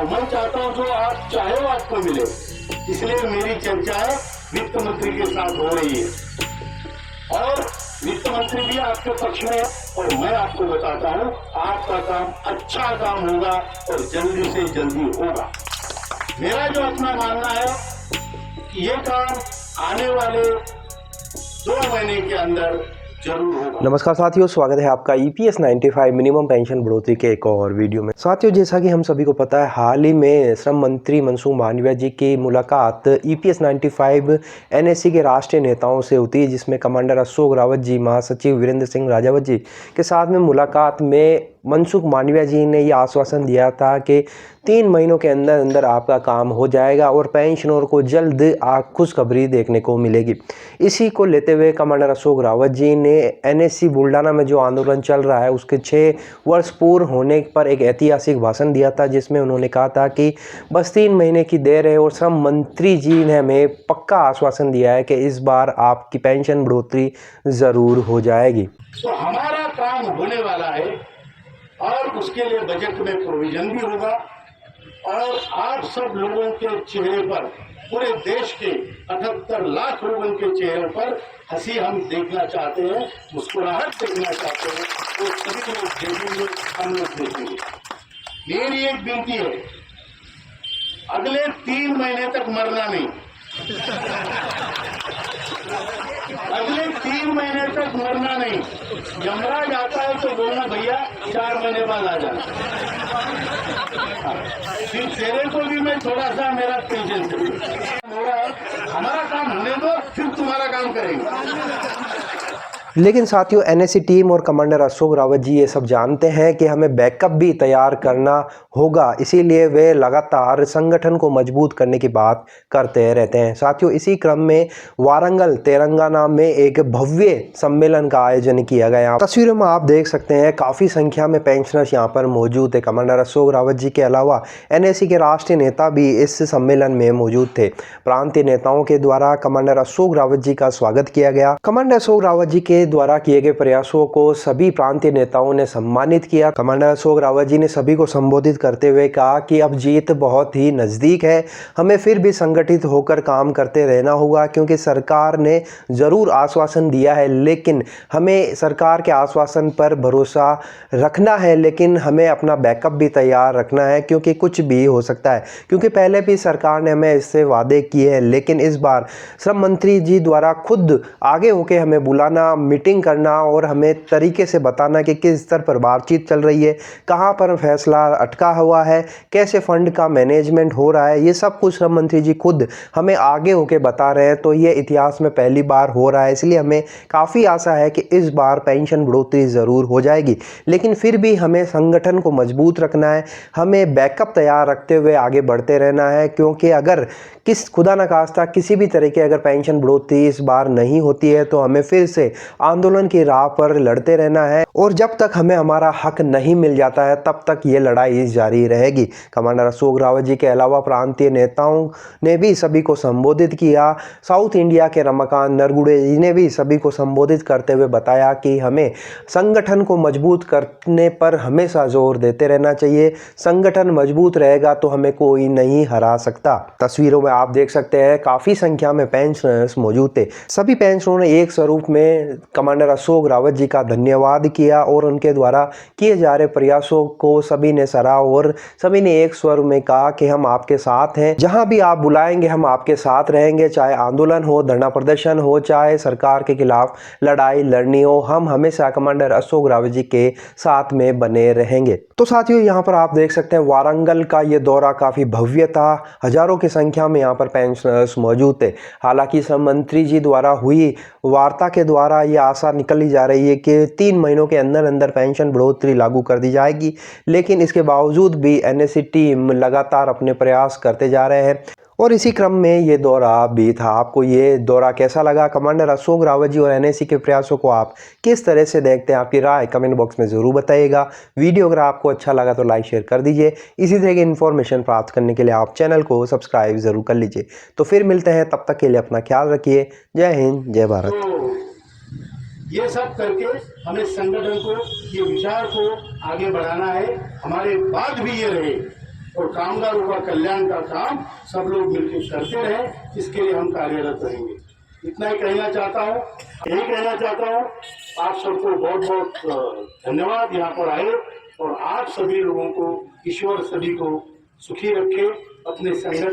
और मैं चाहता हूं जो आप चाहे वो आपको मिले, इसलिए मेरी चर्चाएं वित्त मंत्री के साथ हो रही है और वित्त मंत्री भी आपके पक्ष में है और मैं आपको बताता हूं आपका काम अच्छा काम होगा और जल्दी से जल्दी होगा। मेरा जो अपना मानना है कि ये काम आने वाले 2 महीने के अंदर जरूर होगा। नमस्कार साथियों, स्वागत है आपका EPS 95 मिनिमम पेंशन बढ़ोतरी के एक और वीडियो में। साथियों, जैसा कि हम सभी को पता है, हाल ही में श्रम मंत्री मनसुख मांडविया जी की मुलाकात EPS 95 NSE के राष्ट्रीय नेताओं से होती है, जिसमें कमांडर अशोक रावत जी, महासचिव वीरेंद्र सिंह राजावत जी के साथ में मुलाकात में मनसुख मांडविया जी ने ये आश्वासन दिया था कि 3 महीनों के अंदर अंदर आपका काम हो जाएगा और पेंशनरों को जल्द खुशखबरी देखने को मिलेगी। इसी को लेते हुए कमांडर अशोक रावत जी ने NSE बुल्डाना में जो आंदोलन चल रहा है उसके 6 वर्ष पूर्ण होने पर एक ऐतिहासिक भाषण दिया था, जिसमें उन्होंने कहा था कि बस 3 महीने की देर है और श्रम मंत्री जी ने हमें पक्का आश्वासन दिया है कि इस बार आपकी पेंशन बढ़ोतरी ज़रूर हो जाएगी। तो हमारा काम होने वाला है और उसके लिए बजट में प्रोविजन भी होगा और आप सब लोगों के चेहरे पर, पूरे देश के 78 लाख लोगों के चेहरे पर हंसी हम देखना चाहते हैं, मुस्कुराहट देखना चाहते हैं, तो सभी लोग देखेंगे, हम लोग देखेंगे। मेरी एक विनती है, अगले 3 महीने तक मरना नहीं, अगले 3 महीने तक मरना नहीं। यमराज आता है तो बोलना भैया 4 महीने बाद आ जाना, फिर तेरे को भी मैं थोड़ा सा मेरा पेशेंस हो रहा है, हमारा काम होने दो, फिर तुम्हारा काम करेंगे। लेकिन साथियों, NSE टीम और कमांडर अशोक रावत जी ये सब जानते हैं कि हमें बैकअप भी तैयार करना होगा, इसीलिए वे लगातार संगठन को मजबूत करने की बात करते रहते हैं। साथियों, इसी क्रम में वारंगल तेलंगाना में एक भव्य सम्मेलन का आयोजन किया गया। तस्वीरों में आप देख सकते हैं काफ़ी संख्या में पेंशनर्स यहाँ पर मौजूद थे। कमांडर अशोक रावत जी के अलावा NSE के राष्ट्रीय नेता भी इस सम्मेलन में मौजूद थे। प्रांतीय नेताओं के द्वारा कमांडर अशोक रावत जी का स्वागत किया गया। कमांडर अशोक रावत जी के द्वारा किए गए प्रयासों को सभी प्रांतीय नेताओं ने सम्मानित किया। कमांडर अशोक रावत जी ने सभी को संबोधित करते हुए कहा कि अब जीत बहुत ही नज़दीक है, हमें फिर भी संगठित होकर काम करते रहना होगा, क्योंकि सरकार ने ज़रूर आश्वासन दिया है, लेकिन हमें सरकार के आश्वासन पर भरोसा रखना है, लेकिन हमें अपना बैकअप भी तैयार रखना है, क्योंकि कुछ भी हो सकता है। क्योंकि पहले भी सरकार ने हमें इससे वादे किए हैं, लेकिन इस बार श्रम मंत्री जी द्वारा खुद आगे होकर हमें बुलाना, मीटिंग करना और हमें तरीके से बताना कि किस स्तर पर बातचीत चल रही है, कहां पर फैसला अटका हुआ है, कैसे फंड का मैनेजमेंट हो रहा है, ये सब कुछ श्रम मंत्री जी खुद हमें आगे होके बता रहे हैं। तो ये इतिहास में पहली बार हो रहा है, इसलिए हमें काफ़ी आशा है कि इस बार पेंशन बढ़ोतरी ज़रूर हो जाएगी। लेकिन फिर भी हमें संगठन को मजबूत रखना है, हमें बैकअप तैयार रखते हुए आगे बढ़ते रहना है, क्योंकि अगर खुदा न खास्ता किसी भी तरह की अगर पेंशन बढ़ोतरी इस बार नहीं होती है तो हमें फिर से आंदोलन की राह पर लड़ते रहना है और जब तक हमें हमारा हक नहीं मिल जाता है तब तक ये लड़ाई जारी रहेगी। कमांडर अशोक रावत जी के अलावा प्रांतीय नेताओं ने भी सभी को संबोधित किया। साउथ इंडिया के रमाकांत नरगुडे जी ने भी सभी को संबोधित करते हुए बताया कि हमें संगठन को मजबूत करने पर हमेशा जोर देते रहना चाहिए। संगठन मजबूत रहेगा तो हमें कोई नहीं हरा सकता। तस्वीरों में आप देख सकते हैं काफ़ी संख्या में पेंशनर्स मौजूद थे। सभी पेंशनरों ने एक स्वरूप में कमांडर अशोक रावत जी का धन्यवाद किया और उनके द्वारा किए जा रहे प्रयासों को सभी ने सराहा और सभी ने एक स्वर में कहा कि हम आपके साथ हैं, जहां भी आप बुलाएंगे हम आपके साथ रहेंगे, चाहे आंदोलन हो, धरना प्रदर्शन हो, चाहे सरकार के खिलाफ लड़ाई लड़नी हो, हम हमेशा कमांडर अशोक रावत जी के साथ में बने रहेंगे। तो साथियों, यहाँ पर आप देख सकते हैं वारंगल का ये दौरा काफ़ी भव्य था। हजारों की संख्या में यहाँ पर पेंशनर्स मौजूद थे। हालांकि श्रम मंत्री जी द्वारा हुई वार्ता के द्वारा ये आशा निकली जा रही है कि 3 महीनों के अंदर अंदर पेंशन बढ़ोतरी लागू कर दी जाएगी, लेकिन इसके बावजूद भी NSE टीम लगातार अपने प्रयास करते जा रहे हैं और इसी क्रम में ये दौरा भी था। आपको ये दौरा कैसा लगा? कमांडर अशोक रावत जी और NSE के प्रयासों को आप किस तरह से देखते हैं? आपकी राय कमेंट बॉक्स में ज़रूर बताइएगा। वीडियो अगर आपको अच्छा लगा तो लाइक शेयर कर दीजिए। इसी तरह की इन्फॉर्मेशन प्राप्त करने के लिए आप चैनल को सब्सक्राइब ज़रूर कर लीजिए। तो फिर मिलते हैं, तब तक के लिए अपना ख्याल रखिए। जय हिंद, जय भारत। ये सब करके हमें संगठन को, ये विचार को आगे बढ़ाना है। हमारे बाद भी ये रहे और कामगारों का कल्याण का काम सब लोग मिलकर करते रहे, इसके लिए हम कार्यरत रहेंगे। इतना ही कहना चाहता हूँ, यही कहना चाहता हूँ। आप सबको बहुत बहुत धन्यवाद यहाँ पर आए, और आप सभी लोगों को ईश्वर सभी को सुखी रखे। अपने संगठन